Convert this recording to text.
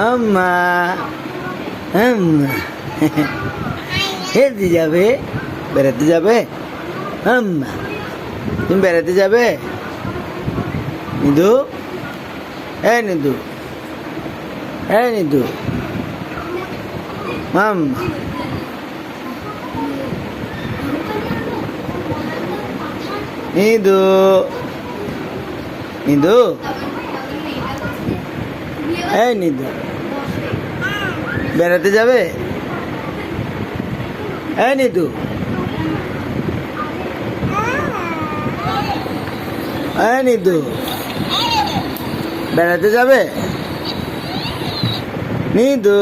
আম্মা আম্মা হেঁটে যাবে, বেড়াতে যাবে? আম্মা তুমি বেড়াতে যাবে? নিদু, এই নিদু, এই নিদু, আম্মা নিদু, নিদু, এই নিদু বেড়াতে যাবে? এই নিদু, এই নিদু বেড়াতে যাবে? নিদু